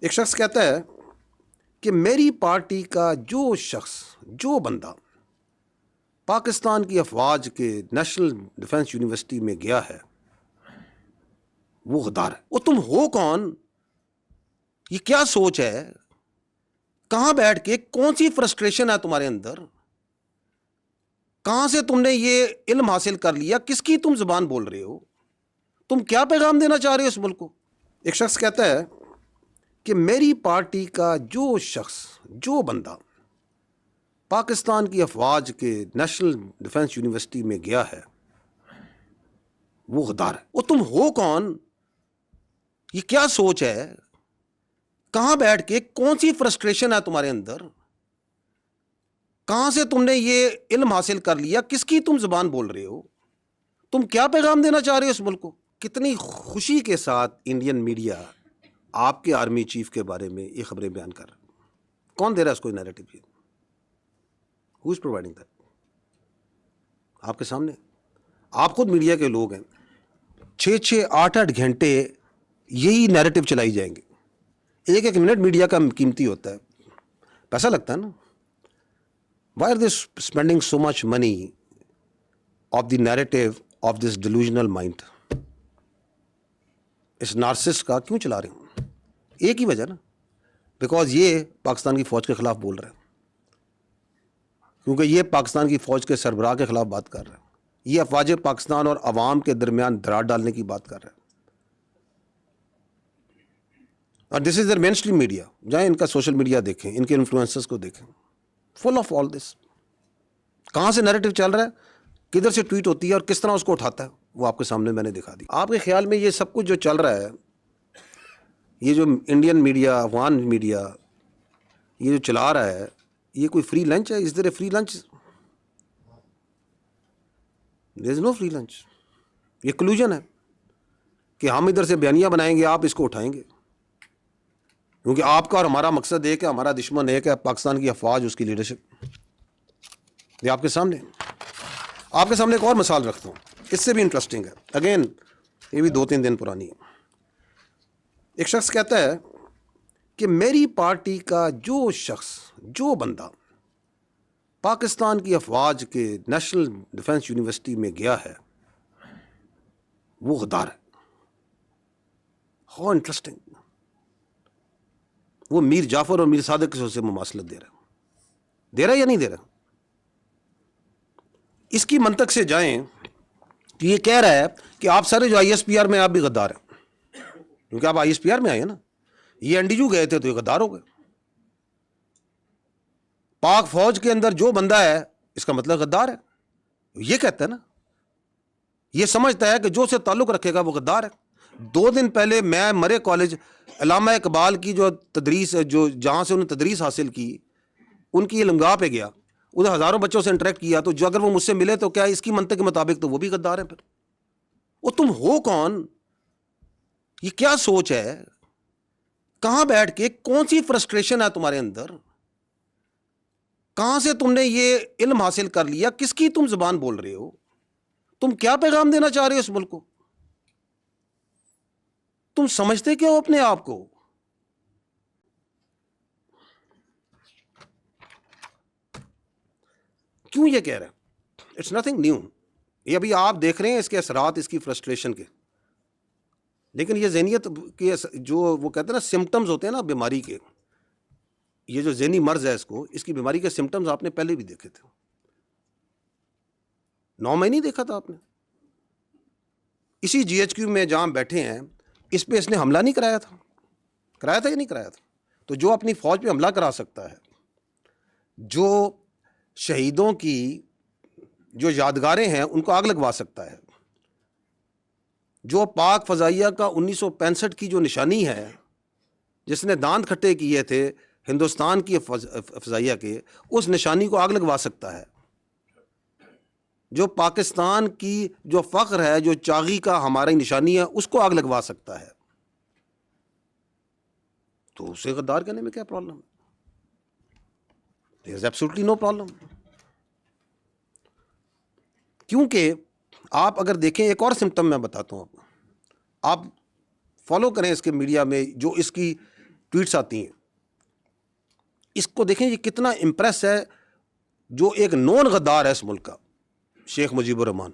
ایک شخص کہتا ہے کہ میری پارٹی کا جو شخص جو بندہ پاکستان کی افواج کے نیشنل ڈیفنس یونیورسٹی میں گیا ہے وہ غدار ہے۔ وہ تم ہو کون؟ یہ کیا سوچ ہے؟ کہاں بیٹھ کے کون سی فرسٹریشن ہے تمہارے اندر؟ کہاں سے تم نے یہ علم حاصل کر لیا؟ کس کی تم زبان بول رہے ہو؟ تم کیا پیغام دینا چاہ رہے ہو اس ملک کو؟ ایک شخص کہتا ہے کہ میری پارٹی کا جو شخص جو بندہ پاکستان کی افواج کے نیشنل ڈیفنس یونیورسٹی میں گیا ہے وہ غدار ہے۔ وہ تم ہو کون؟ یہ کیا سوچ ہے؟ کہاں بیٹھ کے کون سی فرسٹریشن ہے تمہارے اندر؟ کہاں سے تم نے یہ علم حاصل کر لیا؟ کس کی تم زبان بول رہے ہو؟ تم کیا پیغام دینا چاہ رہے ہو اس ملک کو؟ کتنی خوشی کے ساتھ انڈین میڈیا آپ کے آرمی چیف کے بارے میں یہ خبریں بیان کر رہا ہے۔ کون دے رہا ہے اس کو narrative? Who is providing that? آپ کے سامنے آپ خود میڈیا کے لوگ ہیں، 6-8 گھنٹے یہی نیریٹو چلائی جائیں گے۔ ایک منٹ میڈیا کا قیمتی ہوتا ہے، پیسہ لگتا ہے نا۔ Why are they spending so much money of the narrative of this delusional mind? اس نارسسٹ کا کیوں چلا رہے ہیں؟ ایک ہی وجہ نا، بیکاز یہ پاکستان کی فوج کے خلاف بول رہے ہیں، کیونکہ یہ پاکستان کی فوج کے سربراہ کے خلاف بات کر رہے ہیں، یہ افواج پاکستان اور عوام کے درمیان دراڑ ڈالنے کی بات کر رہے ہیں۔ اور دس از در مین اسٹریم میڈیا، جائیں ان کا سوشل میڈیا دیکھیں، ان کے انفلوئنسرز کو دیکھیں، فل آف آل دس۔ کہاں سے نیریٹو چل رہا ہے، کدھر سے ٹویٹ ہوتی ہے اور کس طرح اس کو اٹھاتا ہے، وہ آپ کے سامنے میں نے دکھا دی۔ آپ کے خیال میں یہ سب کچھ جو چل رہا ہے، یہ جو انڈین میڈیا، افغان میڈیا یہ جو چلا رہا ہے، یہ کوئی فری لنچ ہے؟ Is there a free lunch? There is no free lunch. یہ کلوژن ہے کہ ہم ادھر سے بیانیہ بنائیں گے، آپ اس کو اٹھائیں گے، کیونکہ آپ کا اور ہمارا مقصد ایک ہے، ہمارا دشمن ایک ہے، پاکستان کی افواج، اس کی لیڈرشپ۔ یہ آپ کے سامنے ایک اور مثال رکھتا ہوں، اس سے بھی انٹرسٹنگ ہے، اگین یہ بھی 2-3 دن پرانی ہے۔ ایک شخص کہتا ہے کہ میری پارٹی کا جو شخص جو بندہ پاکستان کی افواج کے نیشنل ڈیفنس یونیورسٹی میں گیا ہے وہ غدار ہے۔ How interesting! وہ میر جعفر اور میر صادق سے مماثلت دے رہا ہے یا نہیں دے رہا؟ اس کی منطق سے جائیں تو یہ کہہ رہا ہے کہ آپ سارے جو آئی ایس پی آر میں آپ بھی غدار ہیں، کیونکہ آپ آئی ایس پی آر میں آئے ہیں نا، یہ این ڈی یو گئے تھے تو یہ غدار ہو گئے۔ پاک فوج کے اندر جو بندہ ہے اس کا مطلب غدار ہے، یہ کہتا ہے نا، یہ سمجھتا ہے کہ جو سے تعلق رکھے گا وہ غدار ہے۔ 2 دن پہلے میں مرے کالج علامہ اقبال کی جو تدریس، جو جہاں سے انہوں نے تدریس حاصل کی، ان کی علمگاہ پہ گیا، ادھر ہزاروں بچوں سے انٹریکٹ کیا، تو جو اگر وہ مجھ سے ملے تو کیا اس کی منطق کے مطابق تو وہ بھی غدار ہیں؟ پھر وہ تم ہو کون؟ یہ کیا سوچ ہے؟ کہاں بیٹھ کے کون سی فرسٹریشن ہے تمہارے اندر؟ کہاں سے تم نے یہ علم حاصل کر لیا؟ کس کی تم زبان بول رہے ہو؟ تم کیا پیغام دینا چاہ رہے ہو اس ملک کو؟ تم سمجھتے کیا ہو اپنے آپ کو؟ کیوں یہ کہہ رہا ہے؟ اٹس نتھنگ نیو، یہ ابھی آپ دیکھ رہے ہیں اس کے اثرات، اس کی فرسٹریشن کے، لیکن یہ ذہنیت کے جو وہ کہتے ہیں نا سمٹمز ہوتے ہیں نا بیماری کے، یہ جو ذہنی مرض ہے اس کی بیماری کے سمٹمز آپ نے پہلے بھی دیکھے تھے، 9 مہینے دیکھا تھا آپ نے۔ اسی جی ایچ کیو میں جہاں بیٹھے ہیں اس پہ اس نے حملہ نہیں کرایا تھا یا نہیں کرایا تھا؟ تو جو اپنی فوج پہ حملہ کرا سکتا ہے، جو شہیدوں کی جو یادگاریں ہیں ان کو آگ لگوا سکتا ہے، جو پاک فضائیہ کا 1965 کی جو نشانی ہے، جس نے دانت کھٹے کیے تھے ہندوستان کی فضائیہ کے، اس نشانی کو آگ لگوا سکتا ہے، جو پاکستان کی جو فخر ہے، جو چاغی کا ہماری نشانی ہے، اس کو آگ لگوا سکتا ہے، تو اسے غدار کہنے میں کیا problem? There is absolutely no problem۔ کیونکہ آپ اگر دیکھیں، ایک اور سمٹم میں بتاتا ہوں آپ فالو کریں اس کے میڈیا میں جو اس کی ٹویٹس آتی ہیں. اس کو دیکھیں یہ کتنا امپریس ہے, جو ایک نون غدار ہے اس ملک کا, شیخ مجیب الرحمان,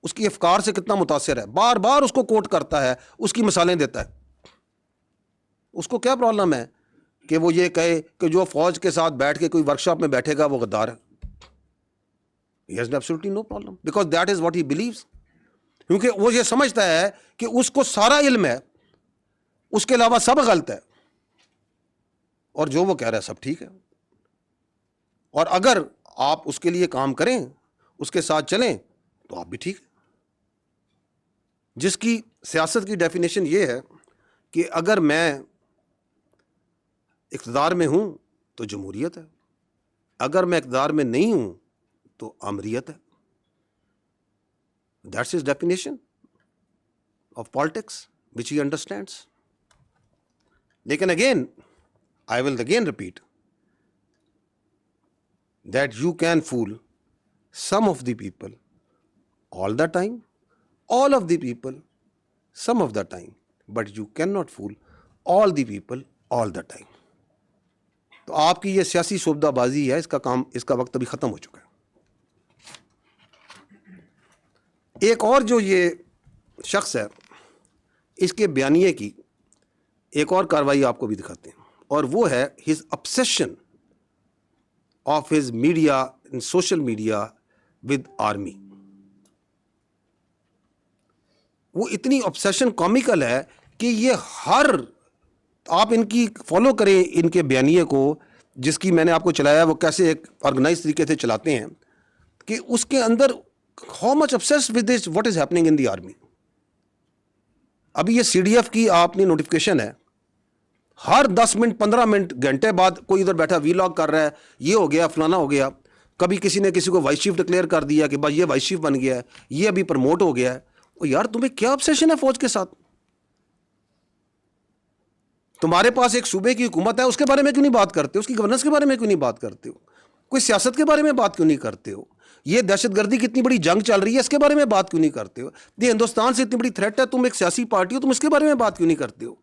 اس کی افکار سے کتنا متاثر ہے, بار بار اس کو کوٹ کرتا ہے, اس کی مثالیں دیتا ہے. اس کو کیا پرابلم ہے کہ وہ یہ کہے کہ جو فوج کے ساتھ بیٹھ کے کوئی ورکشاپ میں بیٹھے گا وہ غدار ہے. He has absolutely no problem because that is what he believes. کیونکہ وہ یہ سمجھتا ہے کہ اس کو سارا علم ہے, اس کے علاوہ سب غلط ہے, اور جو وہ کہہ رہا ہے سب ٹھیک ہے. اور اگر آپ اس کے لیے کام کریں, اس کے ساتھ چلیں, تو آپ بھی ٹھیک ہے. جس کی سیاست کی ڈیفینیشن یہ ہے کہ اگر میں اقتدار میں ہوں تو جمہوریت ہے, اگر میں اقتدار میں نہیں ہوں تو آمریت ہے. That's his definition of politics which he understands. لیکن again I will again repeat that you can fool some of the people all the time, all of the people some of the time, but you cannot fool all the people all the time. تو آپ کی یہ سیاسی سوبدہ بازی ہے, اس کا وقت ابھی ختم ہو چکا ہے. ایک اور جو یہ شخص ہے, اس کے بیانیے کی ایک اور کاروائی آپ کو بھی دکھاتے ہیں, اور وہ ہے his obsession of his media and social media with army. وہ اتنی obsession comical ہے کہ یہ آپ ان کی فالو کریں ان کے بیانیے کو, جس کی میں نے آپ کو چلایا, وہ کیسے ایک آرگنائز طریقے سے چلاتے ہیں, کہ اس کے اندر how much obsessed with this what is happening in the army. ابھی یہ CDF کی آپ نے نوٹیفکیشن ہے, ہر 10 منٹ 15 منٹ گھنٹے بعد کوئی ادھر بیٹھا وی لاگ کر رہا ہے, یہ ہو گیا فلانا ہو گیا. کبھی کسی نے کسی کو وائس چیف ڈکلیئر کر دیا کہ بھائی یہ وائس چیف بن گیا ہے, یہ ابھی پروموٹ ہو گیا ہے. اور یار تمہیں کیا obsession ہے فوج کے ساتھ؟ تمہارے پاس ایک صوبے کی حکومت ہے, اس کے بارے میں کیوں نہیں بات کرتے ہو؟ اس کی گورننس کے بارے میں کیوں نہیں بات کرتے ہو؟ کوئی سیاست کے بارے میں بات کیوں نہیں کرتے ہو؟ یہ دہشت گردی کی اتنی بڑی جنگ چل رہی ہے, اس کے بارے میں بات کیوں نہیں کرتے ہو؟ یہ ہندوستان سے اتنی بڑی تھریٹ ہے, تم ایک سیاسی پارٹی ہو, تم اس کے بارے میں بات کیوں نہیں کرتے ہو؟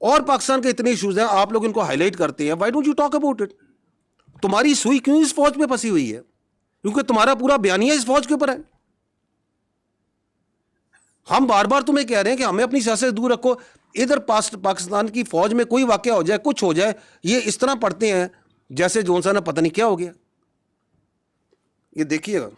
اور پاکستان کے اتنے ایشوز ہیں, آپ لوگ ان کو ہائی لائٹ کرتے ہیں. Why don't you talk about it? تمہاری سوئی کیوں اس فوج پہ پھنسی ہوئی ہے؟ کیونکہ تمہارا پورا بیانیہ اس فوج کے اوپر ہے. ہم بار بار تمہیں کہہ رہے ہیں کہ ہمیں اپنی سیاست سے دور رکھو. ادھر پاکستان کی فوج میں کوئی واقعہ ہو جائے, کچھ ہو جائے, یہ اس طرح پڑھتے ہیں جیسے جون سا نے پتہ نہیں کیا ہو گیا. یہ دیکھیے گا